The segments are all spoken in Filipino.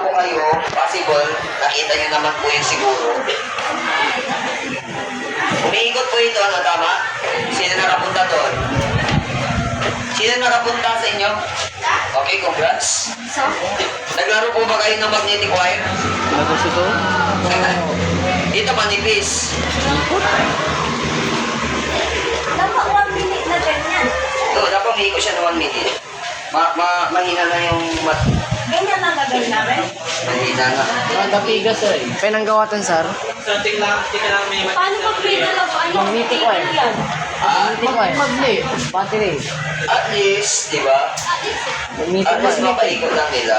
po kayo, possible, nakita nyo naman po yun siguro. Umiikot po ito, ano, tama? Sino nakapunta doon? Sino nakapunta sa inyo? Okay, congrats. Naglaro po ba kayo ng magnetic wire? Tapos ito? Ito manipis. Dapat 1 minute na ganyan. Ito, dapat umiikot siya ng 1 minute. Mahina na yung Ganyan ang gagawin namin. mahina na. Nadapigas eh. Pinanggawatan, sir. Paano pag pinalaw? Ano? Magnetic wire. Yan. Magnetic wire. Magnet. Battery. At least, di ba? Magnetic At least wire. mapaikot lang nila.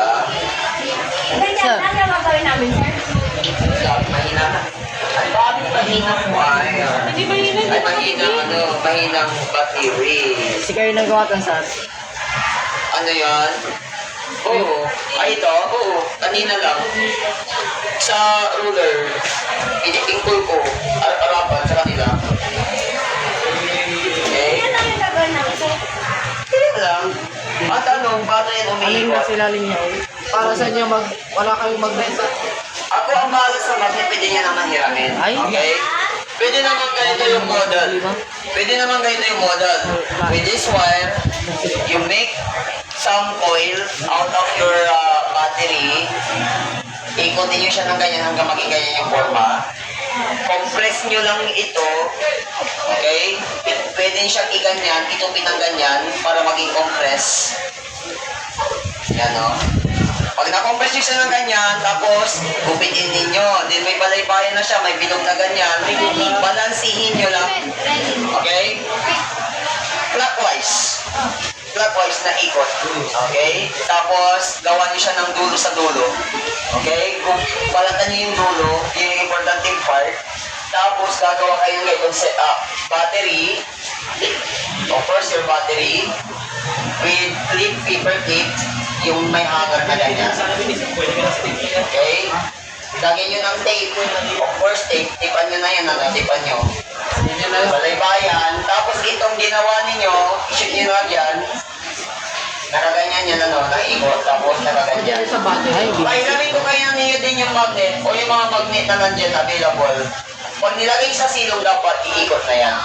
Ganyan lang ang gagawin namin, sir. Mahina na. Ang daming mahinang wire. Hindi ba yun Ay, mahinang battery. Si kayo nanggawatan, sir. Ano yan? Oo. Ay, ito? Oo. Kanina lang. Sa ruler, initingkol ko. Arapan sa kanila. Okay? Ganyan lang yung gagawin namin, sir. Kaya lang. At anong, paano yan Alin na umiikot? sila linya? Para sa inyo, wala kayong magnet. Ako ang bahala sa magnet, pwede niya naman hiramin. Ay. Okay? Pwede naman ganito yung model. Pwede naman ganito yung model. With this wire, you make some coil out of your battery. Ikotin nyo siya ng ganyan hanggang maging ganyan yung forma. Compress nyo lang ito. Okay? Pwede siyang iganyan, itupin ng ganyan para maging compress. Yan o. Pag na-compress nyo siya ng ganyan, tapos gupitin ninyo. Then may balaybayan na siya, may bilog na ganyan. Balansihin nyo lang. Okay? Clockwise. Clockwise na ikot. Okay? Tapos, gawa nyo siya ng dulo sa dulo. Okay? Kung balatan nyo yung dulo, yun yung importanteng part. Tapos, gagawa kayo ng itong battery. Of course, your battery. With clip, paper clip, yung may hanger na ganyan. Okay? Lagyan nyo ng tape. Of course, tipan nyo na yan. Tipan nyo. Balaybayan. Tapos itong ginawa ninyo, i-shoot nyo na dyan. Nakaganyan yan, naikot. Tapos nakaganyan. Ay, Pahilamin ko kayo ninyo din yung magnet o yung mga magnet na nandyan available. Pag nilagay sa silong, dapat iikot na yan.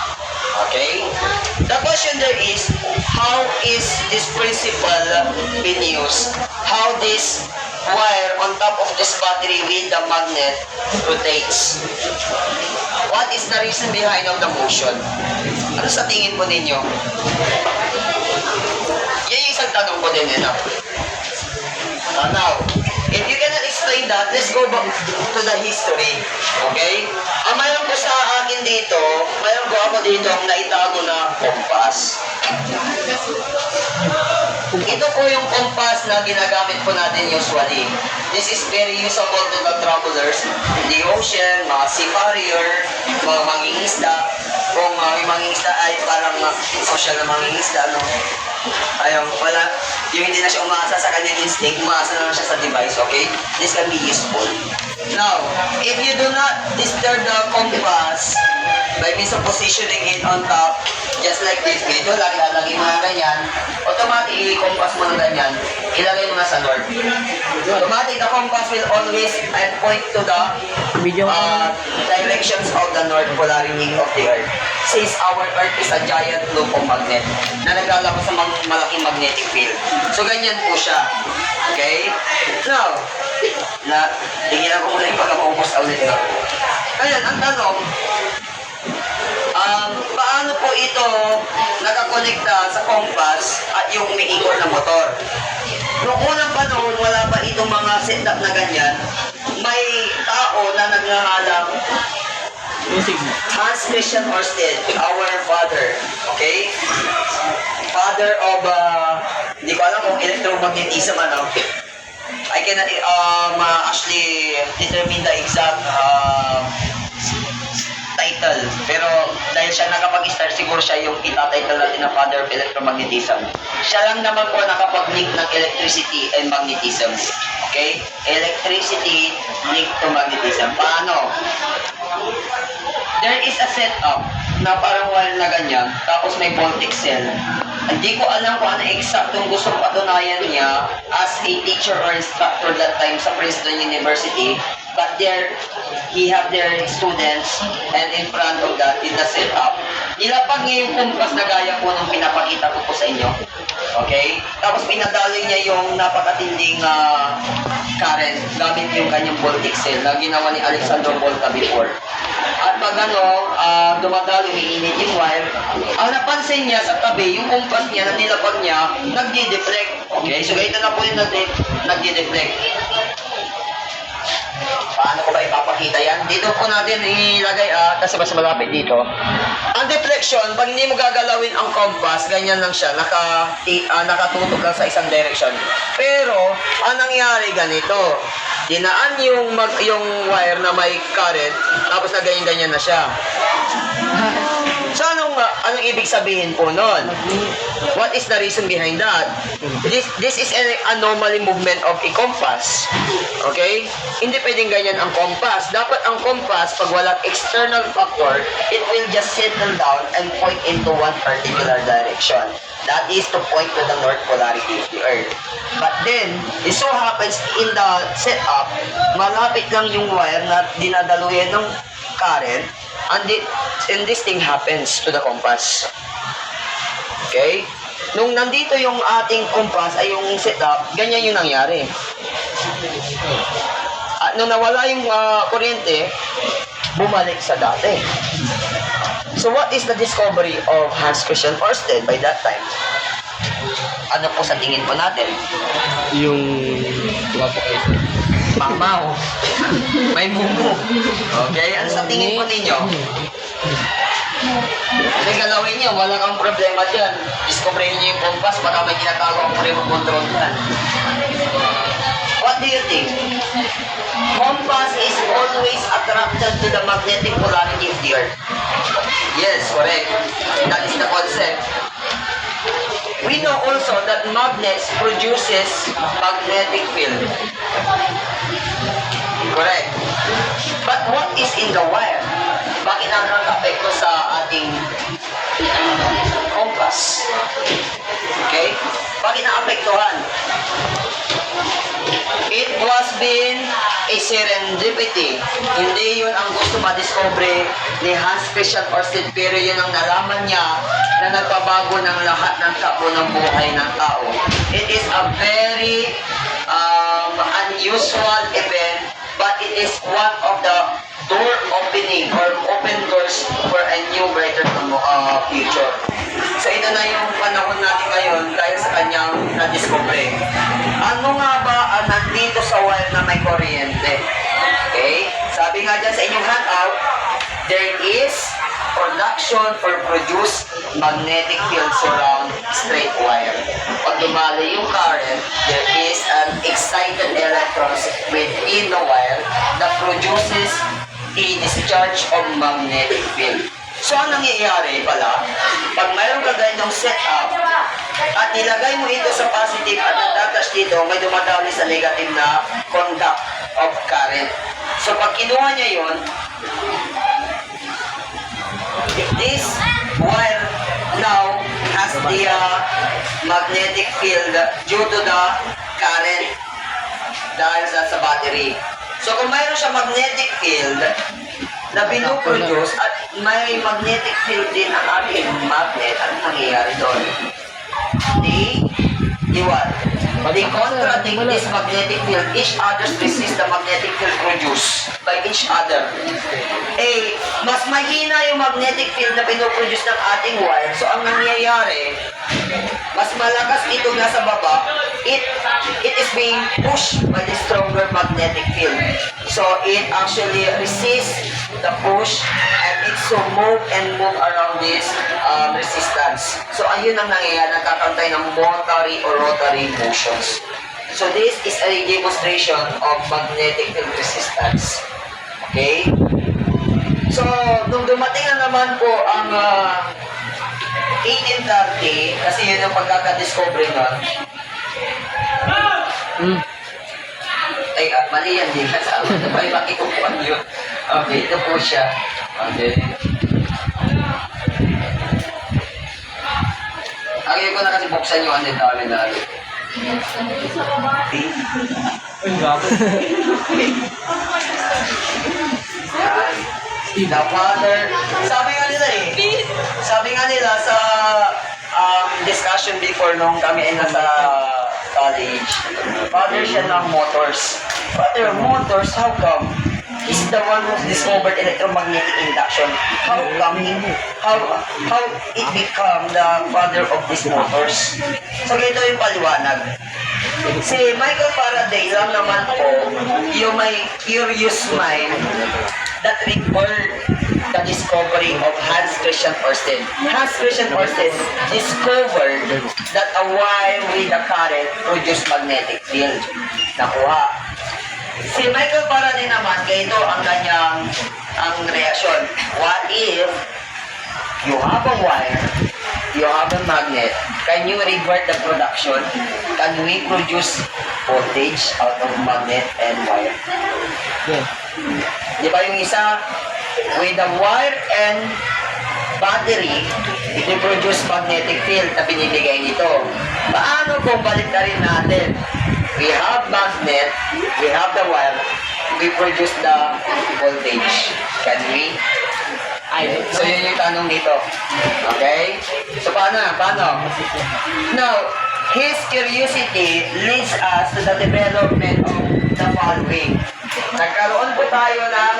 Okay? The question there is, how is this principle being used? How this wire on top of this battery with the magnet rotates? What is the reason behind of the motion? Ano sa tingin po ninyo? Yan yung isang tanong ko din, now, if you cannot explain that, let's go back to the history. Okay? Ang mayroon ko sa akin dito, mayroon ko ako dito ang naitago na kompas. Ito po yung kompas na ginagamit po natin usually. This is very usable to the travelers in the ocean, mga seafarer, mga mangingisda. Kung may mangingisda ay parang social na mangingisda, no? Ayun, wala. Yung hindi na siya umaasa sa kanyang instinct, umaasa na lang siya sa device, okay? This can be useful. Now, if you do not disturb the compass by means of positioning it on top, just like this, medyo lagi mo na ganyan, automatic, i-compass mo na ganyan, ilagay mo na sa north. Automatic, the compass will always point to the video. directions of the north polarity of the earth. Since our earth is a giant loop of magnet na naglalabas sa malaking magnetic field. So, ganyan po siya. Okay? Now, tingnan ko muna yung pagkamaubos ulit na. Ayan, ang tanong, paano po ito nakakonekta sa compass at yung umiikot na motor? Noong unang panahon, wala pa itong mga setup na ganyan. May tao na naghahalang Hans Christian Ørsted, our father. Okay? Father of, hindi ko alam kung electromagnetism, ano. I cannot actually determine the exact title. Pero dahil siya nakapag-start, siguro siya yung itatitle natin na Father of Electromagnetism. Siya lang naman po nakapag-link ng electricity and magnetism. Okay? Electricity linked to magnetism. Paano? There is a setup na parang wire na ganyan, tapos may voltage cell. Hindi ko alam kung ano eksaktong gustong patunayan niya as a teacher or instructor that time sa Princeton University. But there, he have their students, and in front of that, in the setup, nilapag niya yung kumpas na gaya po nung pinapakita ko po sa inyo. Okay? Tapos pinadaloy niya yung napakatinding current gamit yung kanyang voltage cell na ginawa ni Alexander Volta before. At pag dumadalo, umiinit yung wire, ang napansin niya sa tabi, yung kumpas niya na nilapag niya, nagdi-deflect. Okay? So, ganito na po yung nagdi-deflect. Paano ko ba ipapakita yan? Dito po natin ilagay kasi mas malapit dito. Ang deflection, pag hindi mo gagalawin ang compass, ganyan lang siya, nakatutok lang sa isang direction. Pero, ang nangyari ganito, dinaan yung wire na may current, tapos na ganyan-ganyan na siya. So, anong ibig sabihin po nun? What is the reason behind that? This is an anomaly movement of a compass. Okay? Hindi pwedeng ganyan ang compass. Dapat ang compass, pag walang external factor, it will just settle down and point into one particular direction. That is to point to the north polarity of the Earth. But then, it so happens in the setup, malapit lang yung wire na dinadaluyan ng current, and this thing happens to the compass. Okay? Nung nandito yung ating compass ay yung setup, ganyan yung nangyari. At nung nawala yung kuryente, bumalik sa dati. So what is the discovery of Hans Christian Ørsted by that time? Ano po sa tingin po natin? Yung Mamaw. May mumu. Okay? Ano sa tingin po ninyo? Kasi galawin nyo, wala kang problema dyan. Discoverin nyo yung compass, baka may tinatago ang remote control dyan. What do you think? Compass is always attracted to the magnetic polarity of the Earth. Yes, correct. That is the concept. We know also that magnets produces magnetic field. Correct. But what is in the wire? Bakit nakaka-apekto sa ating compass? Okay? Bakit naapektuhan? It was been a serendipity. Hindi yun ang gusto ma-discover ni Hans Christian Ørsted, pero yun ang nalaman niya na nagpabago ng lahat ng tapo ng buhay ng tao. It is a very unusual event, but it is one of the door opening or open doors for a new brighter future. So ito na yung panahon natin ngayon dahil sa kanyang na-discover. Ano nga ba ang nandito sa wire na may kuryente? Okay? Sabi nga dyan sa inyong handout, there is production or produce magnetic field surround straight wire. Pag lumali yung current, there is an excited electrons within the wire that produces a discharge of magnetic field. So, ang nangyayari pala, pag mayroon ka ganitong setup, at nilagay mo ito sa positive at nag-attach dito, may dumadali sa negative na conduct of current. So, pag kinuha niya yun, this wire now has the magnetic field due to the current dahil sa battery. So, kung mayroon siya magnetic field na pinuproduce at may magnetic field din ang ating magnet, ano nangyayari doon? They contradict this magnetic field. Each other resist the magnetic field produced by each other. Mas mahina yung magnetic field na pinoproduce ng ating wire. So, ang nangyayari, mas malakas ito nasa baba. It is being pushed by the stronger magnetic field. So, it actually resists the push and it so move around this resistance. So, ayun ang nangyayari, nagkakantay ng motory or rotary motions. So, this is a demonstration of magnetic field resistance. Okay? So, nung dumating na naman po ang 1830, kasi yun ang pagkakadiscovery nun. Ay, mali yan din. Kasama na ba? Makikukuhan yun. Okay, ito po siya. Okay. Lagi ko na kasi buksan yung ano dami na. Yan. The father, sabi nga nila sa discussion before nung kami ay nasa college, father siya ng motors. Father of motors, how come? He's the one who discovered electromagnetic induction. How come how it become the father of these motors? So ganito yung paliwanag. Si Michael Faraday lang naman po yung may curious mind that record the discovery of Hans Christian Ørsted. Hans Christian Ørsted discovered that a wire with a current produce magnetic field. Nakuha. Si Michael Faraday naman, ganito ang kanyang reaksyon. What if you have a wire, you have a magnet, can you revert the production? Can we produce voltage out of magnet and wire? Yes. Di ba yung isa, with the wire and battery, it produce magnetic field na binibigay nito. Paano kung balik na rin natin? We have magnet, we have the wire, we produce the voltage. Can we? So yun yung tanong dito. Okay? So paano? Now, his curiosity leads us to the development of the following. Nagkaroon po tayo ng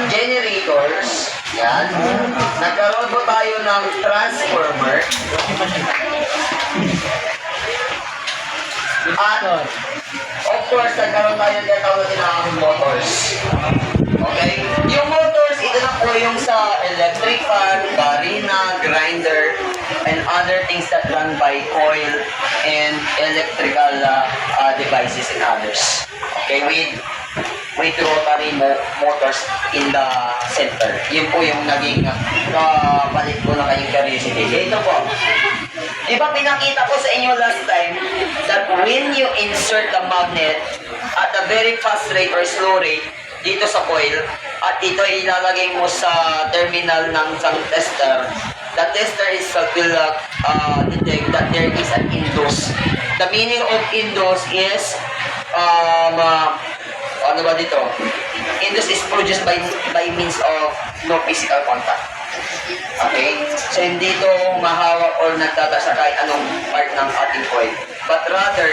generators. Yan. Nagkaroon po tayo ng transformer. At, of course, nagkaroon tayo ng tinatawag natin ng motors. Okay? Yung motors, ito na po yung sa electric fan, barina, grinder, and other things that run by coil and electrical devices and others. Okay? With rotary motors in the center. Yun po yung naging palit ko na kayong curiosity. Ito po. Di ba pinakita ko sa inyo last time that when you insert the magnet at a very fast rate or slow rate dito sa coil at ito ilalagay mo sa terminal ng isang tester, the tester itself will detect that there is an induce. The meaning of induce is ano ba dito? Induce is produced by means of no physical contact. Okay? So, hindi ito mahawak or nagtatasa kahit anong part ng ating coil. But rather,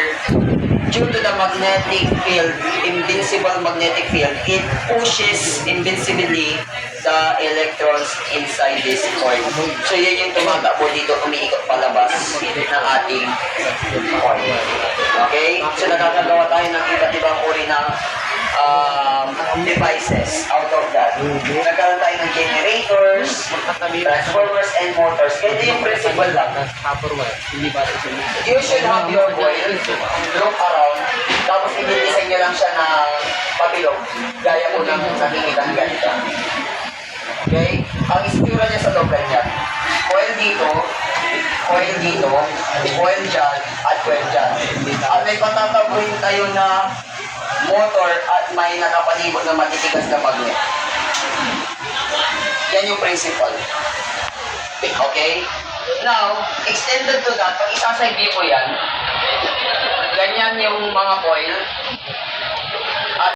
due to the magnetic field, invincible magnetic field, it pushes invincibly the electrons inside this coil. So, yun yung tumatakbo dito, umiikot palabas ng ating coil. Okay? So, nakakagawa tayo ng iba't ibang uri ng devices out of that. Nagkaroon tayo ng generators, transformers, and motors. Ito yung principle lang. You should have your coil, look around, tapos i-design nyo lang siya na pabilog. Gaya ko ng nakikita ng ganito. Okay? Ang istura niya sa loob ganyan. Coil dito, coil dyan, at coil dyan. At may patatabuhin tayo na motor at may nakapalibot na matitigas na magnet. Yan yung principle. Okay? Now, extended to that, pag isasaybi ko yan, ganyan yung mga coil,